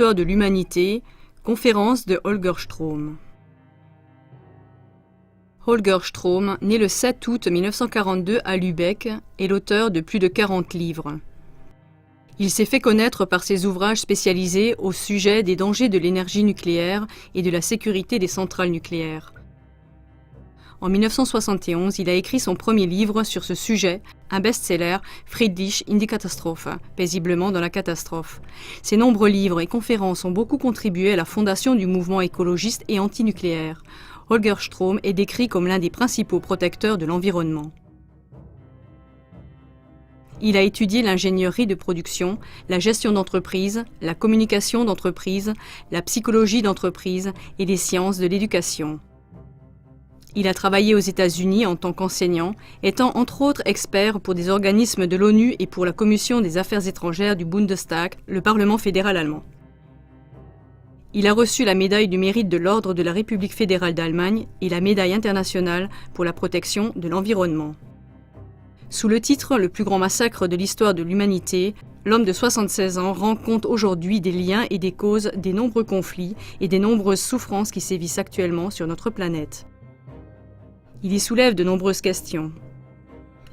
L'histoire de l'humanité, conférence de Holger Strohm. Holger Strohm, né le 7 août 1942 à Lübeck, est l'auteur de plus de 40 livres. Il s'est fait connaître par ses ouvrages spécialisés au sujet des dangers de l'énergie nucléaire et de la sécurité des centrales nucléaires. En 1971, il a écrit son premier livre sur ce sujet, un best-seller, Friedlich in die Katastrophe, paisiblement dans la catastrophe. Ses nombreux livres et conférences ont beaucoup contribué à la fondation du mouvement écologiste et antinucléaire. Holger Strohm est décrit comme l'un des principaux protecteurs de l'environnement. Il a étudié l'ingénierie de production, la gestion d'entreprise, la communication d'entreprise, la psychologie d'entreprise et les sciences de l'éducation. Il a travaillé aux États-Unis en tant qu'enseignant, étant entre autres expert pour des organismes de l'ONU et pour la Commission des Affaires étrangères du Bundestag, le Parlement fédéral allemand. Il a reçu la médaille du mérite de l'Ordre de la République fédérale d'Allemagne et la médaille internationale pour la protection de l'environnement. Sous le titre « Le plus grand massacre de l'histoire de l'humanité », l'homme de 76 ans rend compte aujourd'hui des liens et des causes des nombreux conflits et des nombreuses souffrances qui sévissent actuellement sur notre planète. Il y soulève de nombreuses questions.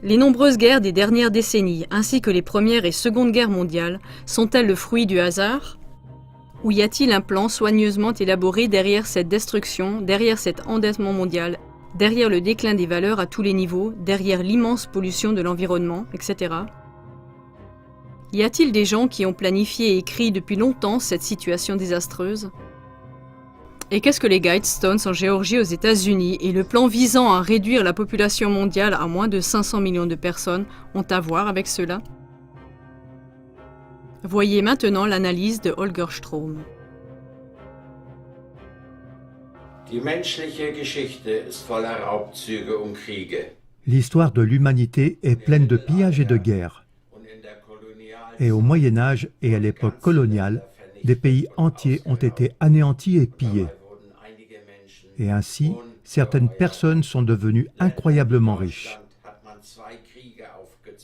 Les nombreuses guerres des dernières décennies, ainsi que les premières et secondes guerres mondiales, sont-elles le fruit du hasard ? Ou y a-t-il un plan soigneusement élaboré derrière cette destruction, derrière cet endettement mondial, derrière le déclin des valeurs à tous les niveaux, derrière l'immense pollution de l'environnement, etc. Y a-t-il des gens qui ont planifié et écrit depuis longtemps cette situation désastreuse ? Et qu'est-ce que les Guidestones en Géorgie aux États-Unis et le plan visant à réduire la population mondiale à moins de 500 millions de personnes ont à voir avec cela ? Voyez maintenant l'analyse de Holger Strohm. L'histoire de l'humanité est pleine de pillages et de guerres. Et au Moyen Âge et à l'époque coloniale, des pays entiers ont été anéantis et pillés. Et ainsi, certaines personnes sont devenues incroyablement riches.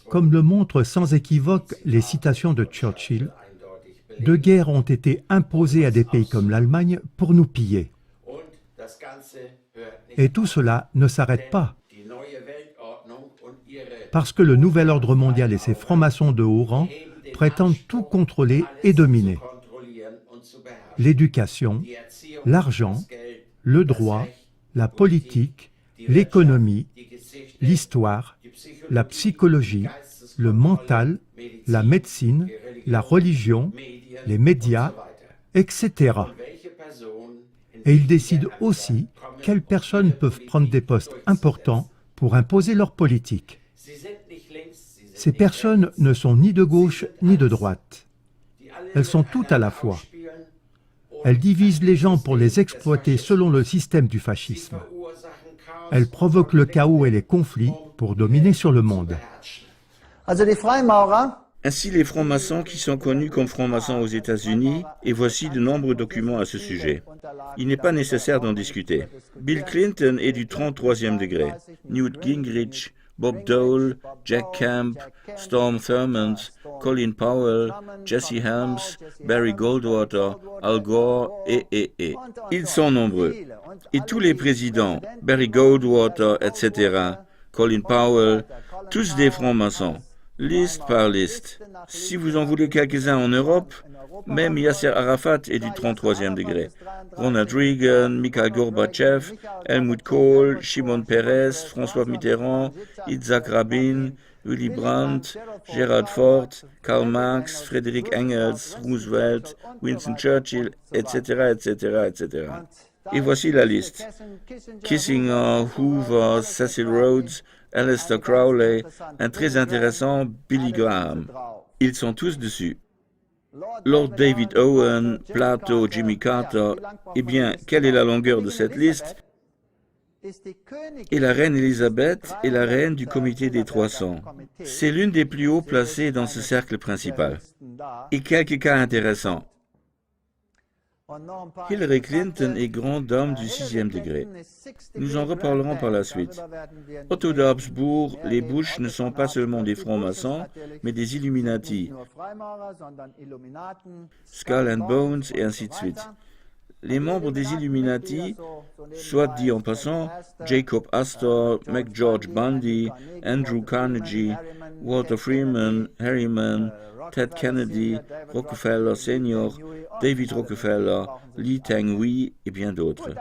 Comme le montrent sans équivoque les citations de Churchill, deux guerres ont été imposées à des pays comme l'Allemagne pour nous piller. Et tout cela ne s'arrête pas. Parce que le nouvel ordre mondial et ses francs-maçons de haut rang prétendent tout contrôler et dominer. L'éducation, l'argent, le droit, la politique, l'économie, l'histoire, la psychologie, le mental, la médecine, la religion, les médias, etc. Et ils décident aussi quelles personnes peuvent prendre des postes importants pour imposer leur politique. Ces personnes ne sont ni de gauche ni de droite. Elles sont toutes à la fois. Elles divisent les gens pour les exploiter selon le système du fascisme. Elles provoquent le chaos et les conflits pour dominer sur le monde. Ainsi les francs-maçons qui sont connus comme francs-maçons aux États-Unis, et voici de nombreux documents à ce sujet. Il n'est pas nécessaire d'en discuter. Bill Clinton est du 33e degré. Newt Gingrich, Bob Dole, Jack Kemp, Storm Thurmond, Colin Powell, Jesse Helms, Barry Goldwater, Al Gore et. Ils sont nombreux. Et tous les présidents, Barry Goldwater, etc., Colin Powell, tous des francs-maçons, liste par liste. Si vous en voulez quelques-uns en Europe, même Yasser Arafat est du 33e degré. Ronald Reagan, Mikhail Gorbatchev, Helmut Kohl, Shimon Peres, François Mitterrand, Yitzhak Rabin, Willy Brandt, Gerald Ford, Karl Marx, Frederick Engels, Roosevelt, Winston Churchill, etc., etc., etc. Et voici la liste. Kissinger, Hoover, Cecil Rhodes, Aleister Crowley, un très intéressant Billy Graham. Ils sont tous dessus. Lord David Owen, Plato, Jimmy Carter. Eh bien, quelle est la longueur de cette liste? Et la reine Élisabeth est la reine du comité des 300. C'est l'une des plus haut placées dans ce cercle principal. Et quelques cas intéressants. Hillary Clinton est grande dame du 6e degré. Nous en reparlerons par la suite. Otto d'Habsbourg, les Bush ne sont pas seulement des francs-maçons, mais des Illuminati, Skull and Bones et ainsi de suite. Les membres des Illuminati, soit dit en passant, Jacob Astor, McGeorge Bundy, Andrew Carnegie, Walter Freeman, Harriman, Ted Kennedy, Rockefeller Sr., David Rockefeller, Lee Teng-hui et bien d'autres.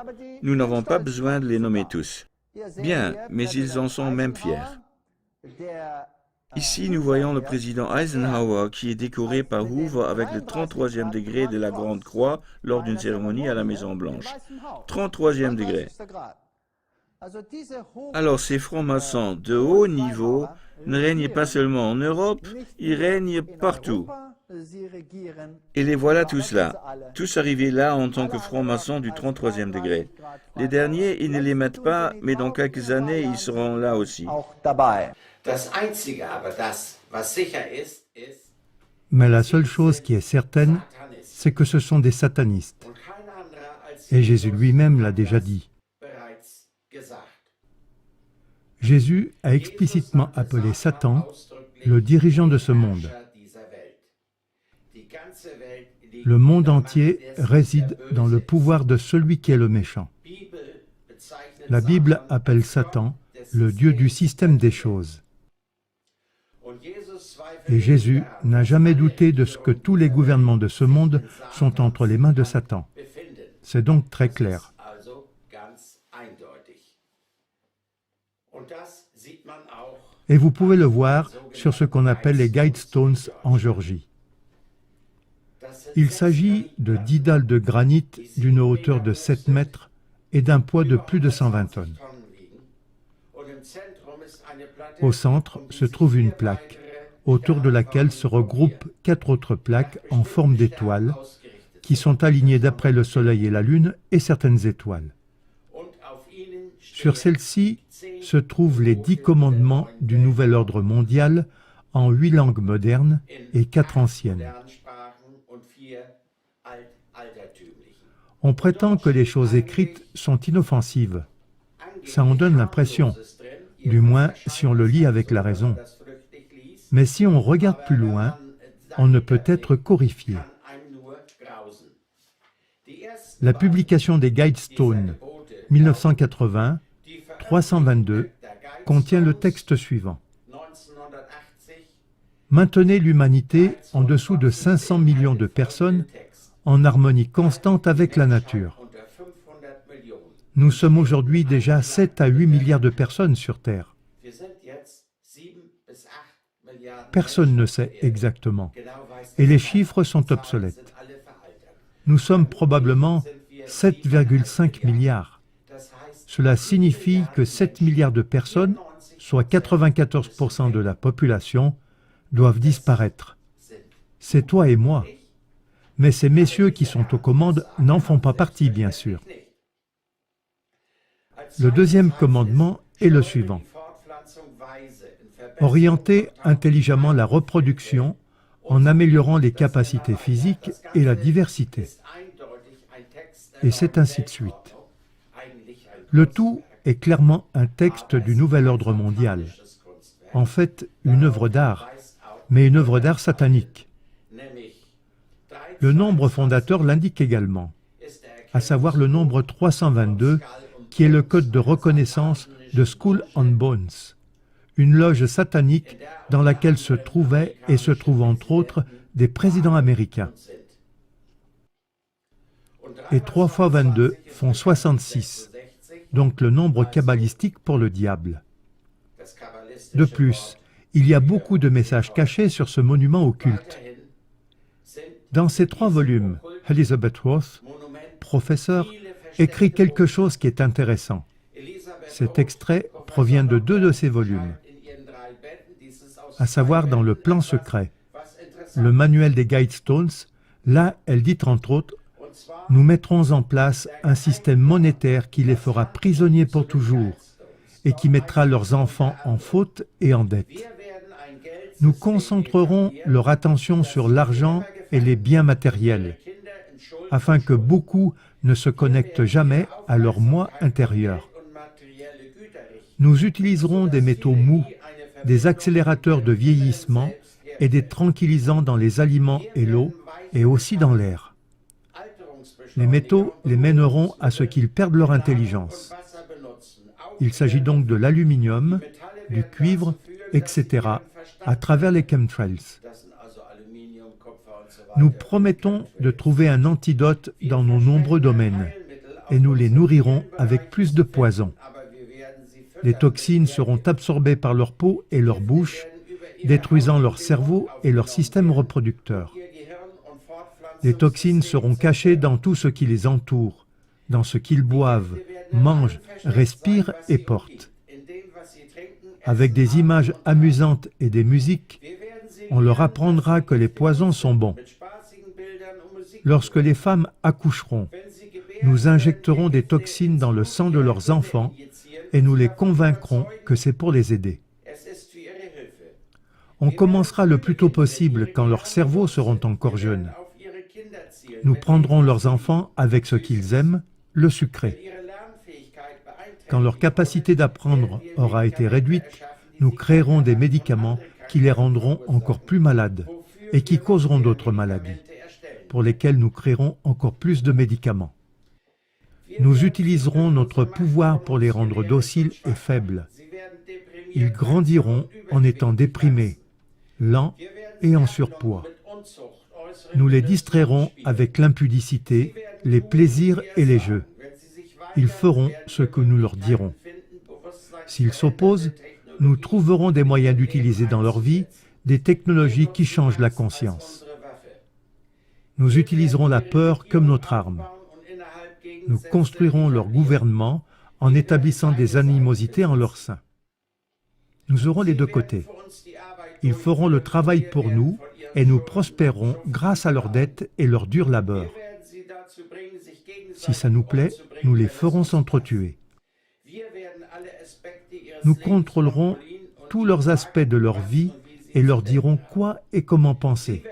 Nous n'avons pas besoin de les nommer tous. Bien, mais ils en sont même fiers. Ici, nous voyons le président Eisenhower qui est décoré par Hoover avec le 33e degré de la Grande Croix lors d'une cérémonie à la Maison-Blanche. 33e degré. Alors ces francs-maçons de haut niveau ne règnent pas seulement en Europe, ils règnent partout. Et les voilà tous là, tous arrivés là en tant que francs-maçons du 33e degré. Les derniers, ils ne les mettent pas, mais dans quelques années, ils seront là aussi. Mais la seule chose qui est certaine, c'est que ce sont des satanistes. Et Jésus lui-même l'a déjà dit. Jésus a explicitement appelé Satan le dirigeant de ce monde. Le monde entier réside dans le pouvoir de celui qui est le méchant. La Bible appelle Satan le Dieu du système des choses. Et Jésus n'a jamais douté de ce que tous les gouvernements de ce monde sont entre les mains de Satan. C'est donc très clair. Et vous pouvez le voir sur ce qu'on appelle les Guidestones en Géorgie. Il s'agit de 10 dalles de granit d'une hauteur de 7 mètres et d'un poids de plus de 120 tonnes. Au centre se trouve une plaque, autour de laquelle se regroupent 4 autres plaques en forme d'étoiles, qui sont alignées d'après le Soleil et la Lune et certaines étoiles. Sur celles-ci se trouvent les 10 commandements du nouvel ordre mondial en 8 langues modernes et 4 anciennes. On prétend que les choses écrites sont inoffensives. Ça en donne l'impression, du moins si on le lit avec la raison. Mais si on regarde plus loin, on ne peut être qu'horrifié. La publication des Guidestones, 1980, 322, contient le texte suivant. Maintenez l'humanité en dessous de 500 millions de personnes en harmonie constante avec la nature. Nous sommes aujourd'hui déjà 7 à 8 milliards de personnes sur Terre. Personne ne sait exactement, et les chiffres sont obsolètes. Nous sommes probablement 7,5 milliards. Cela signifie que 7 milliards de personnes, soit 94% de la population, doivent disparaître. C'est toi et moi. Mais ces messieurs qui sont aux commandes n'en font pas partie, bien sûr. Le deuxième commandement est le suivant. Orienter intelligemment la reproduction en améliorant les capacités physiques et la diversité. Et c'est ainsi de suite. Le tout est clairement un texte du nouvel ordre mondial. En fait, une œuvre d'art, mais une œuvre d'art satanique. Le nombre fondateur l'indique également, à savoir le nombre 322, qui est le code de reconnaissance de Skull and Bones, une loge satanique dans laquelle se trouvaient et se trouvent entre autres des présidents américains. Et 3 fois 22 font 66, donc le nombre kabbalistique pour le diable. De plus, il y a beaucoup de messages cachés sur ce monument occulte. Dans ces 3 volumes, Elizabeth Roth, professeur, écrit quelque chose qui est intéressant. Cet extrait provient de 2 de ces volumes, à savoir dans le plan secret, le manuel des Guidestones. Là, elle dit entre autres, « Nous mettrons en place un système monétaire qui les fera prisonniers pour toujours et qui mettra leurs enfants en faute et en dette. Nous concentrerons leur attention sur l'argent et les biens matériels, afin que beaucoup ne se connectent jamais à leur moi intérieur. Nous utiliserons des métaux mous, des accélérateurs de vieillissement et des tranquillisants dans les aliments et l'eau, et aussi dans l'air. Les métaux les mèneront à ce qu'ils perdent leur intelligence. Il s'agit donc de l'aluminium, du cuivre, etc., à travers les chemtrails. Nous promettons de trouver un antidote dans nos nombreux domaines, et nous les nourrirons avec plus de poison. Les toxines seront absorbées par leur peau et leur bouche, détruisant leur cerveau et leur système reproducteur. Les toxines seront cachées dans tout ce qui les entoure, dans ce qu'ils boivent, mangent, respirent et portent. Avec des images amusantes et des musiques, on leur apprendra que les poisons sont bons. Lorsque les femmes accoucheront, nous injecterons des toxines dans le sang de leurs enfants et nous les convaincrons que c'est pour les aider. On commencera le plus tôt possible quand leurs cerveaux seront encore jeunes. Nous prendrons leurs enfants avec ce qu'ils aiment, le sucré. Quand leur capacité d'apprendre aura été réduite, nous créerons des médicaments qui les rendront encore plus malades et qui causeront d'autres maladies, pour lesquelles nous créerons encore plus de médicaments. Nous utiliserons notre pouvoir pour les rendre dociles et faibles. Ils grandiront en étant déprimés, lents et en surpoids. Nous les distrairons avec l'impudicité, les plaisirs et les jeux. Ils feront ce que nous leur dirons. S'ils s'opposent, nous trouverons des moyens d'utiliser dans leur vie des technologies qui changent la conscience. Nous utiliserons la peur comme notre arme. Nous construirons leur gouvernement en établissant des animosités en leur sein. Nous aurons les deux côtés. Ils feront le travail pour nous et nous prospérerons grâce à leurs dettes et leur dur labeur. Si ça nous plaît, nous les ferons s'entretuer. Nous contrôlerons tous leurs aspects de leur vie et leur dirons quoi et comment penser.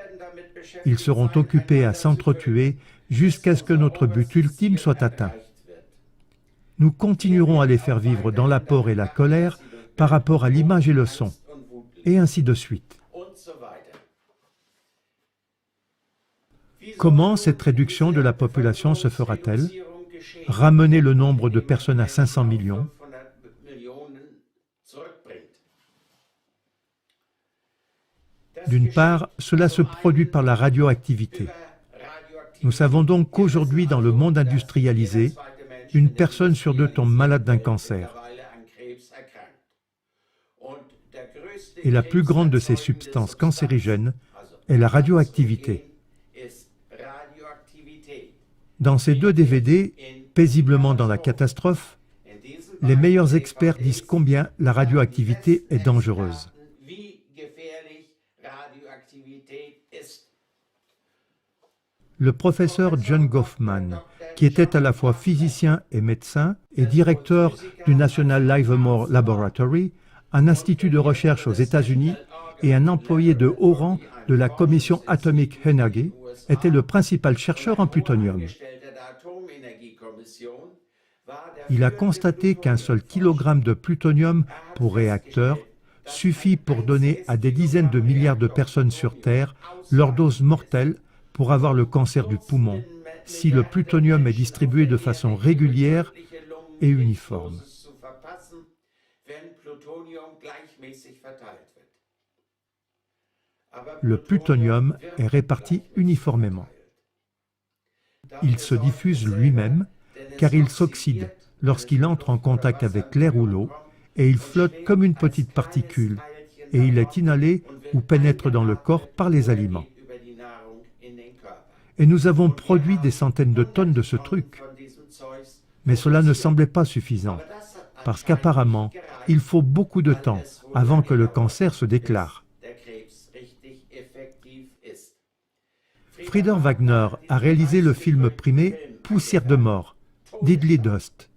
Ils seront occupés à s'entretuer jusqu'à ce que notre but ultime soit atteint. Nous continuerons à les faire vivre dans la peur et la colère par rapport à l'image et le son, et ainsi de suite. Comment cette réduction de la population se fera-t-elle? Ramener le nombre de personnes à 500 millions. D'une part, cela se produit par la radioactivité. Nous savons donc qu'aujourd'hui, dans le monde industrialisé, une personne sur deux tombe malade d'un cancer. Et la plus grande de ces substances cancérigènes est la radioactivité. Dans ces deux DVD, Paisiblement dans la catastrophe, les meilleurs experts disent combien la radioactivité est dangereuse. Le professeur John Goffman, qui était à la fois physicien et médecin et directeur du National Livermore Laboratory, un institut de recherche aux États-Unis et un employé de haut rang de la Commission Atomic Energy, était le principal chercheur en plutonium. Il a constaté qu'un seul kilogramme de plutonium pour réacteur suffit pour donner à des dizaines de milliards de personnes sur Terre leur dose mortelle pour avoir le cancer du poumon, si le plutonium est distribué de façon régulière et uniforme. Le plutonium est réparti uniformément. Il se diffuse lui-même car il s'oxyde lorsqu'il entre en contact avec l'air ou l'eau et il flotte comme une petite particule et il est inhalé ou pénètre dans le corps par les aliments. Et nous avons produit des centaines de tonnes de ce truc. Mais cela ne semblait pas suffisant, parce qu'apparemment, il faut beaucoup de temps avant que le cancer se déclare. Frieder Wagner a réalisé le film primé « Poussière de mort », Deadly Dust.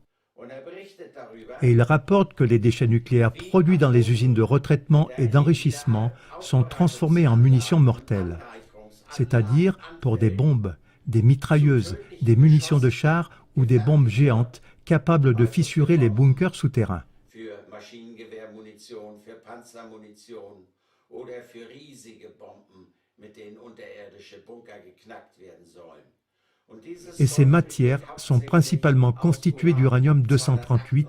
Et il rapporte que les déchets nucléaires produits dans les usines de retraitement et d'enrichissement sont transformés en munitions mortelles, c'est-à-dire pour des bombes des mitrailleuses, des munitions de char ou des bombes géantes capables de fissurer les bunkers souterrains. Für Maschinengewehrmunition, für Panzermunition oder für riesige Bomben, mit denen unterirdische Bunker geknackt werden sollen. Et ces matières sont principalement constituées d'uranium-238,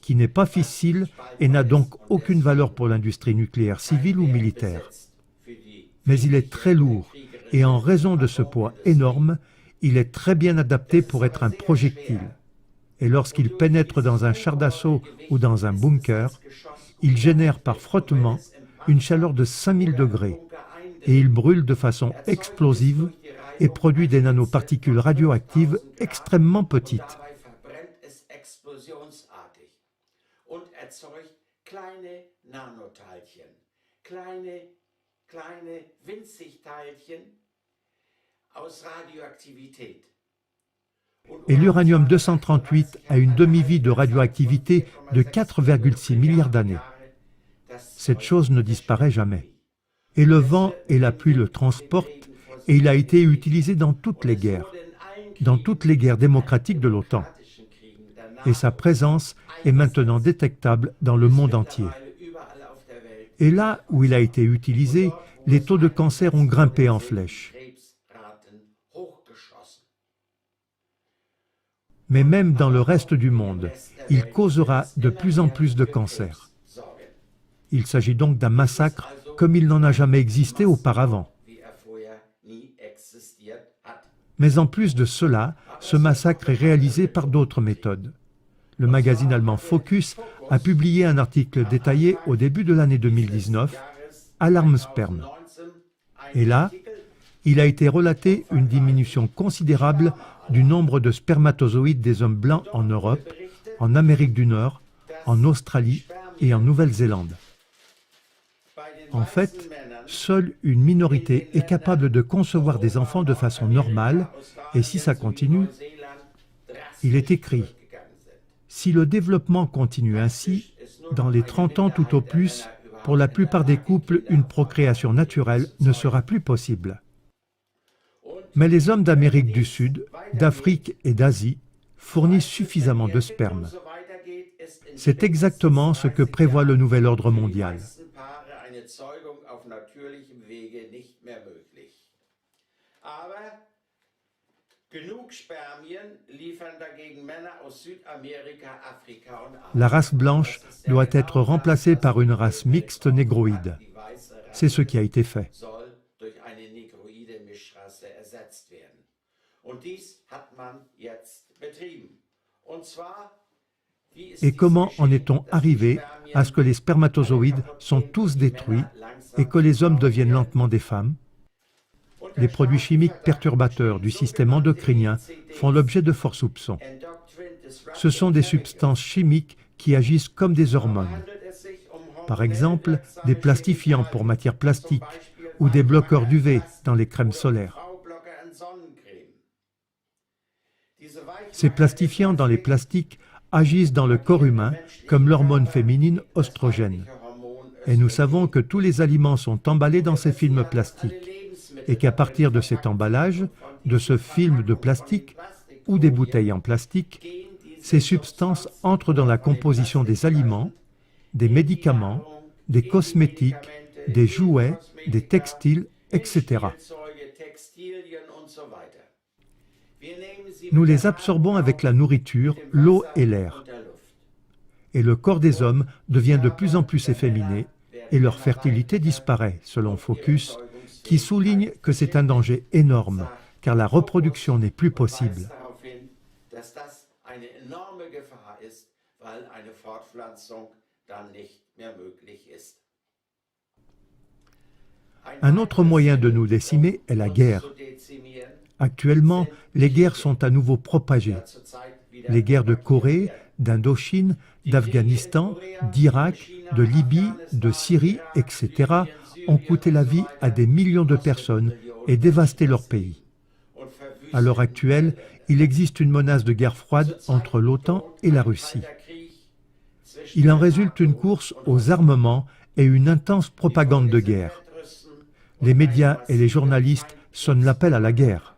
qui n'est pas fissile et n'a donc aucune valeur pour l'industrie nucléaire civile ou militaire. Mais il est très lourd et en raison de ce poids énorme, il est très bien adapté pour être un projectile. Et lorsqu'il pénètre dans un char d'assaut ou dans un bunker, il génère par frottement une chaleur de 5000 degrés et il brûle de façon explosive et produit des nanoparticules radioactives extrêmement petites. Und erzeugt kleine Nanoteilchen, kleine Winzigteilchen aus Radioaktivität. Et l'uranium-238 a une demi-vie de radioactivité de 4,6 milliards d'années. Cette chose ne disparaît jamais. Et le vent et la pluie le transportent et il a été utilisé dans toutes les guerres démocratiques de l'OTAN. Et sa présence est maintenant détectable dans le monde entier. Et là où il a été utilisé, les taux de cancer ont grimpé en flèche. Mais même dans le reste du monde, il causera de plus en plus de cancers. Il s'agit donc d'un massacre comme il n'en a jamais existé auparavant. Mais en plus de cela, ce massacre est réalisé par d'autres méthodes. Le magazine allemand Focus a publié un article détaillé au début de l'année 2019, Alarme Sperme. Et là, il a été relaté une diminution considérable du nombre de spermatozoïdes des hommes blancs en Europe, en Amérique du Nord, en Australie et en Nouvelle-Zélande. En fait, seule une minorité est capable de concevoir des enfants de façon normale, et si ça continue, il est écrit « Si le développement continue ainsi, dans les 30 ans tout au plus, pour la plupart des couples, une procréation naturelle ne sera plus possible. » Mais les hommes d'Amérique du Sud, d'Afrique et d'Asie fournissent suffisamment de sperme. C'est exactement ce que prévoit le nouvel ordre mondial. La race blanche doit être remplacée par une race mixte négroïde. C'est ce qui a été fait. Et comment en est-on arrivé à ce que les spermatozoïdes sont tous détruits et que les hommes deviennent lentement des femmes? Les produits chimiques perturbateurs du système endocrinien font l'objet de forts soupçons. Ce sont des substances chimiques qui agissent comme des hormones. Par exemple, des plastifiants pour matières plastiques ou des bloqueurs d'UV dans les crèmes solaires. Ces plastifiants dans les plastiques agissent dans le corps humain comme l'hormone féminine oestrogène. Et nous savons que tous les aliments sont emballés dans ces films plastiques et qu'à partir de cet emballage, de ce film de plastique ou des bouteilles en plastique, ces substances entrent dans la composition des aliments, des médicaments, des cosmétiques, des jouets, des textiles, etc. Nous les absorbons avec la nourriture, l'eau et l'air. Et le corps des hommes devient de plus en plus efféminé et leur fertilité disparaît, selon Focus, qui souligne que c'est un danger énorme, car la reproduction n'est plus possible. Un autre moyen de nous décimer est la guerre. Actuellement, les guerres sont à nouveau propagées. Les guerres de Corée, d'Indochine, d'Afghanistan, d'Irak, de Libye, de Syrie, etc. ont coûté la vie à des millions de personnes et dévasté leur pays. À l'heure actuelle, il existe une menace de guerre froide entre l'OTAN et la Russie. Il en résulte une course aux armements et une intense propagande de guerre. Les médias et les journalistes sonnent l'appel à la guerre.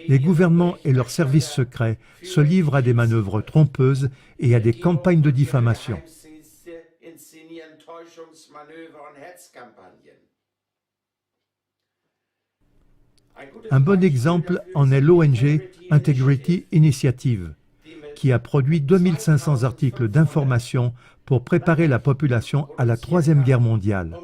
les gouvernements et leurs services secrets se livrent à des manœuvres trompeuses et à des campagnes de diffamation. Un bon exemple en est l'ONG Integrity Initiative, qui a produit 2500 articles d'information pour préparer la population à la Troisième Guerre mondiale.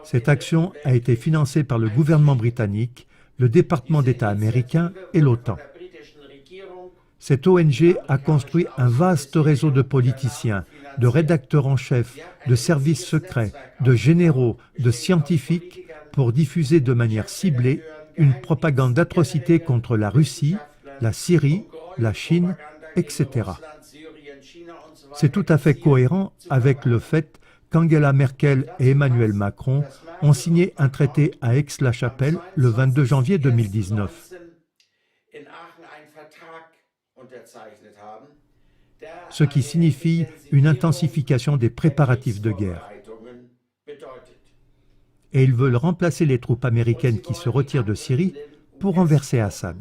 Cette action a été financée par le gouvernement britannique, le département d'État américain et l'OTAN. Cette ONG a construit un vaste réseau de politiciens, de rédacteurs en chef, de services secrets, de généraux, de scientifiques pour diffuser de manière ciblée une propagande d'atrocités contre la Russie, la Syrie, la Chine, etc. C'est tout à fait cohérent avec le fait qu'Angela Merkel et Emmanuel Macron ont signé un traité à Aix-la-Chapelle le 22 janvier 2019. Ce qui signifie une intensification des préparatifs de guerre. Et ils veulent remplacer les troupes américaines qui se retirent de Syrie pour renverser Assad.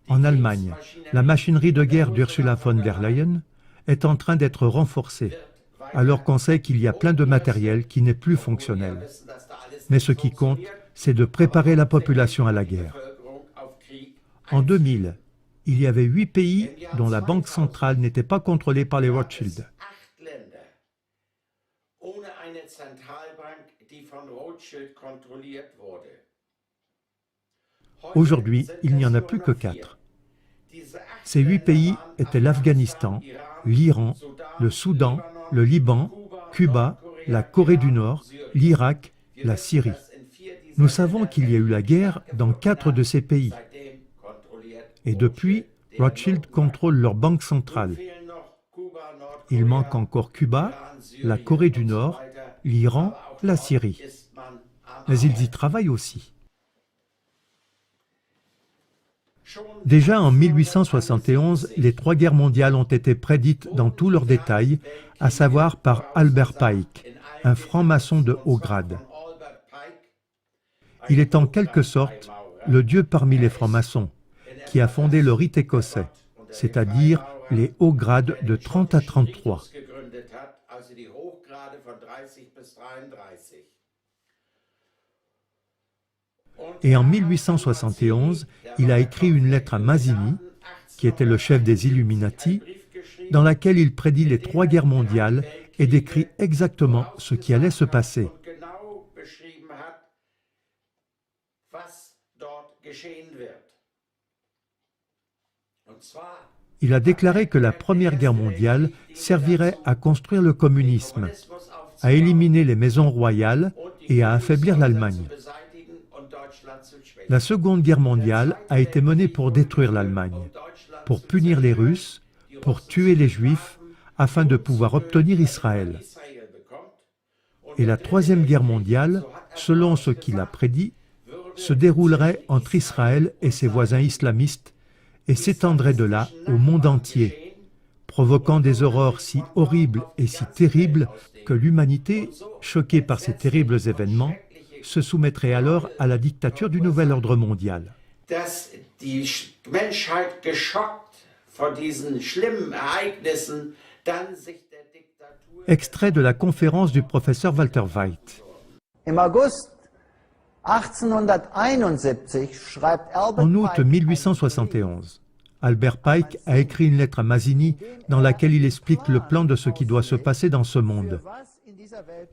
En Allemagne, la machinerie de guerre d'Ursula von der Leyen est en train d'être renforcée, alors qu'on sait qu'il y a plein de matériel qui n'est plus fonctionnel. Mais ce qui compte, c'est de préparer la population à la guerre. En 2000, il y avait 8 pays dont la banque centrale n'était pas contrôlée par les Rothschild. Aujourd'hui, il n'y en a plus que 4. Ces 8 pays étaient l'Afghanistan, l'Iran, le Soudan, le Liban, Cuba, la Corée du Nord, l'Irak, la Syrie. Nous savons qu'il y a eu la guerre dans 4 de ces pays. Et depuis, Rothschild contrôle leur banque centrale. Il manque encore Cuba, la Corée du Nord, l'Iran, la Syrie. Mais ils y travaillent aussi. Déjà en 1871, les 3 guerres mondiales ont été prédites dans tous leurs détails, à savoir par Albert Pike, un franc-maçon de haut grade. Il est en quelque sorte le dieu parmi les francs-maçons, qui a fondé le rite écossais, c'est-à-dire les hauts grades de 30 à 33. Et en 1871, il a écrit une lettre à Mazzini, qui était le chef des Illuminati, dans laquelle il prédit les 3 guerres mondiales et décrit exactement ce qui allait se passer. Il a déclaré que la Première Guerre mondiale servirait à construire le communisme, à éliminer les maisons royales et à affaiblir l'Allemagne. La Seconde Guerre mondiale a été menée pour détruire l'Allemagne, pour punir les Russes, pour tuer les Juifs, afin de pouvoir obtenir Israël. Et la Troisième Guerre mondiale, selon ce qu'il a prédit, se déroulerait entre Israël et ses voisins islamistes et s'étendrait de là au monde entier, provoquant des horreurs si horribles et si terribles que l'humanité, choquée par ces terribles événements, se soumettrait alors à la dictature du nouvel ordre mondial. Extrait de la conférence du professeur Walter Weith. En août 1871, Albert Pike a écrit une lettre à Mazzini dans laquelle il explique le plan de ce qui doit se passer dans ce monde.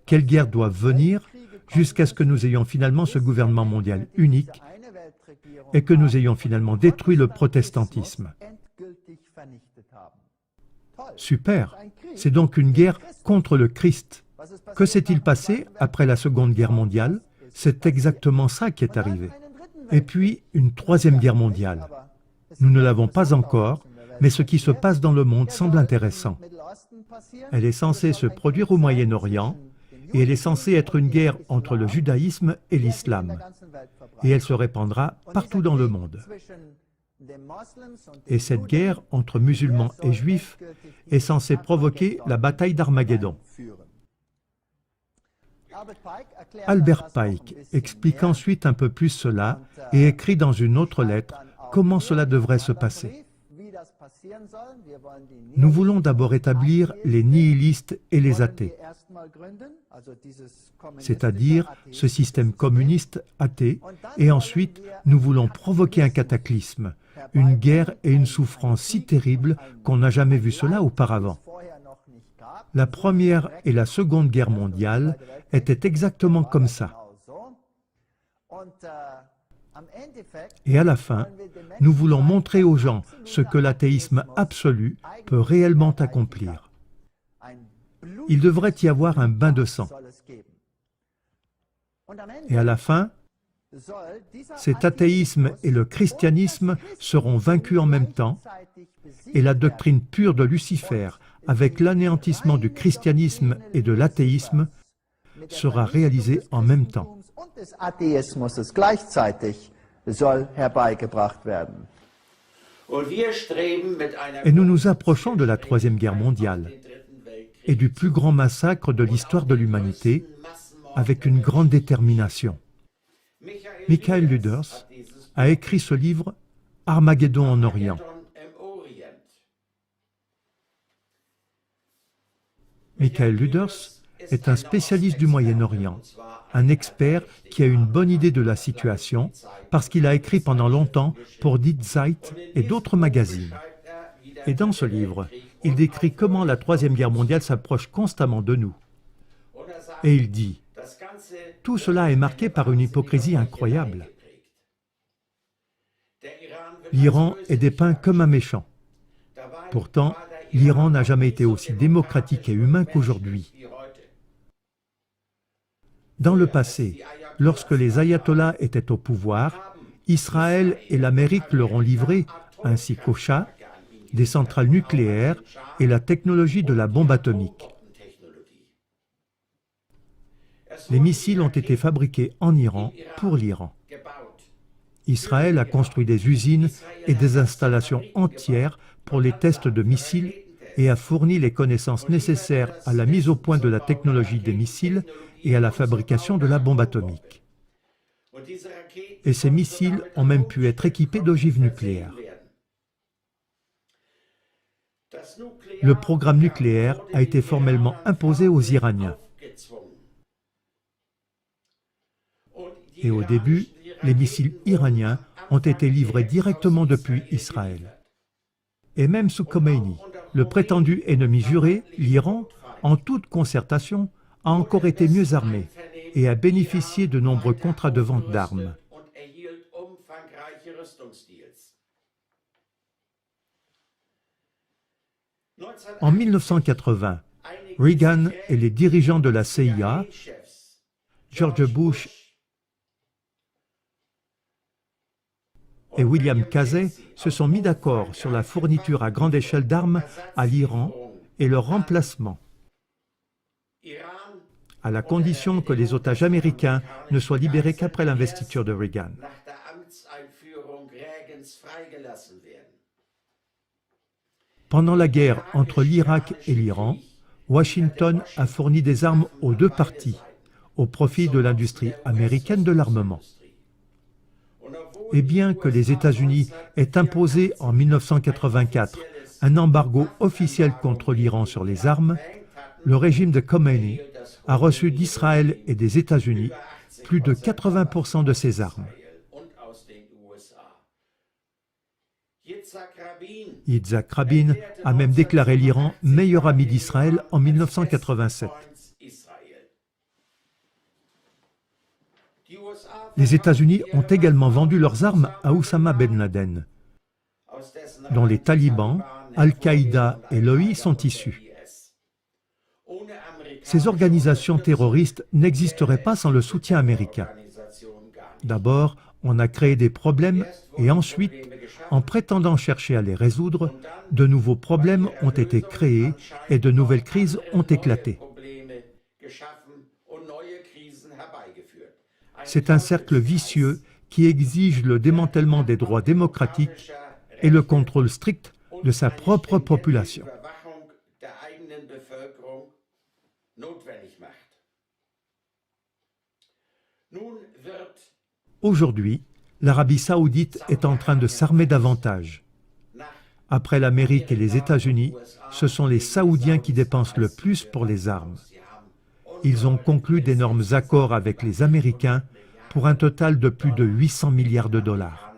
Quelle guerre doit venir jusqu'à ce que nous ayons finalement ce gouvernement mondial unique et que nous ayons finalement détruit le protestantisme. Super, c'est donc une guerre contre le Christ. Que s'est-il passé après la Seconde Guerre mondiale? C'est exactement ça qui est arrivé. Et puis, une Troisième Guerre mondiale. Nous ne l'avons pas encore, mais ce qui se passe dans le monde semble intéressant. Elle est censée se produire au Moyen-Orient, et elle est censée être une guerre entre le judaïsme et l'islam. Et elle se répandra partout dans le monde. Et cette guerre entre musulmans et juifs est censée provoquer la bataille d'Armageddon. Albert Pike explique ensuite un peu plus cela et écrit dans une autre lettre comment cela devrait se passer. Nous voulons d'abord établir les nihilistes et les athées, c'est-à-dire ce système communiste athée, et ensuite nous voulons provoquer un cataclysme, une guerre et une souffrance si terribles qu'on n'a jamais vu cela auparavant. La Première et la Seconde Guerre mondiale étaient exactement comme ça. Et à la fin, nous voulons montrer aux gens ce que l'athéisme absolu peut réellement accomplir. Il devrait y avoir un bain de sang. Et à la fin, cet athéisme et le christianisme seront vaincus en même temps, et la doctrine pure de Lucifer, avec l'anéantissement du christianisme et de l'athéisme, sera réalisée en même temps. Et nous nous approchons de la Troisième Guerre mondiale et du plus grand massacre de l'histoire de l'humanité avec une grande détermination. Michael Luders a écrit ce livre « Armageddon en Orient ». Michael Luders est un spécialiste du Moyen-Orient, un expert qui a une bonne idée de la situation parce qu'il a écrit pendant longtemps pour Die Zeit et d'autres magazines. Et dans ce livre, il décrit comment la Troisième Guerre mondiale s'approche constamment de nous. Et il dit « Tout cela est marqué par une hypocrisie incroyable. L'Iran est dépeint comme un méchant. Pourtant, l'Iran n'a jamais été aussi démocratique et humain qu'aujourd'hui. Dans le passé, lorsque les ayatollahs étaient au pouvoir, Israël et l'Amérique leur ont livré, ainsi qu'au Shah, des centrales nucléaires et la technologie de la bombe atomique. Les missiles ont été fabriqués en Iran pour l'Iran. Israël a construit des usines et des installations entières pour les tests de missiles et a fourni les connaissances nécessaires à la mise au point de la technologie des missiles et à la fabrication de la bombe atomique. Et ces missiles ont même pu être équipés d'ogives nucléaires. Le programme nucléaire a été formellement imposé aux Iraniens. Et au début, les missiles iraniens ont été livrés directement depuis Israël. Et même sous Khomeini, le prétendu ennemi juré, l'Iran, en toute concertation, a encore été mieux armé et a bénéficié de nombreux contrats de vente d'armes. En 1980, Reagan et les dirigeants de la CIA, George Bush et William Casey, se sont mis d'accord sur la fourniture à grande échelle d'armes à l'Iran et leur remplacement, à la condition que les otages américains ne soient libérés qu'après l'investiture de Reagan. Pendant la guerre entre l'Irak et l'Iran, Washington a fourni des armes aux deux parties, au profit de l'industrie américaine de l'armement. Et bien que les États-Unis aient imposé en 1984 un embargo officiel contre l'Iran sur les armes, le régime de Khomeini a reçu d'Israël et des États-Unis plus de 80% de ces armes. Yitzhak Rabin a même déclaré l'Iran meilleur ami d'Israël en 1987. Les États-Unis ont également vendu leurs armes à Oussama Ben Laden, dont les talibans, Al-Qaïda et l'OI sont issus. Ces organisations terroristes n'existeraient pas sans le soutien américain. D'abord, on a créé des problèmes et ensuite, en prétendant chercher à les résoudre, de nouveaux problèmes ont été créés et de nouvelles crises ont éclaté. C'est un cercle vicieux qui exige le démantèlement des droits démocratiques et le contrôle strict de sa propre population. Aujourd'hui, l'Arabie saoudite est en train de s'armer davantage. Après l'Amérique et les États-Unis, ce sont les Saoudiens qui dépensent le plus pour les armes. Ils ont conclu d'énormes accords avec les Américains pour un total de plus de 800 milliards de dollars.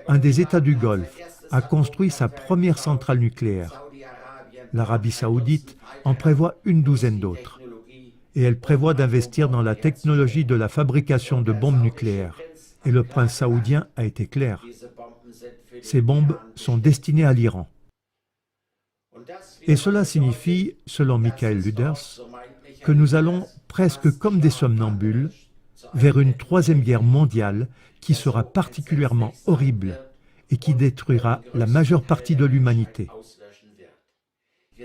Un des États du Golfe a construit sa première centrale nucléaire. L'Arabie saoudite en prévoit une douzaine d'autres. Et elle prévoit d'investir dans la technologie de la fabrication de bombes nucléaires. Et le prince saoudien a été clair. Ces bombes sont destinées à l'Iran. Et cela signifie, selon Michael Luders, que nous allons, presque comme des somnambules, vers une troisième guerre mondiale qui sera particulièrement horrible et qui détruira la majeure partie de l'humanité.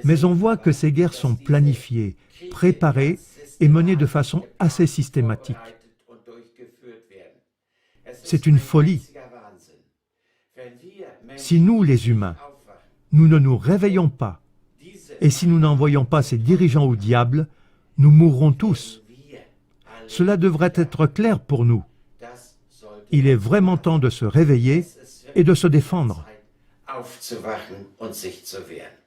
Mais on voit que ces guerres sont planifiées, préparées et menées de façon assez systématique. C'est une folie. Si nous, les humains, nous ne nous réveillons pas, et si nous n'envoyons pas ces dirigeants au diable, nous mourrons tous. Cela devrait être clair pour nous. Il est vraiment temps de se réveiller et de se défendre. Aufzuwachen und sich zu wehren.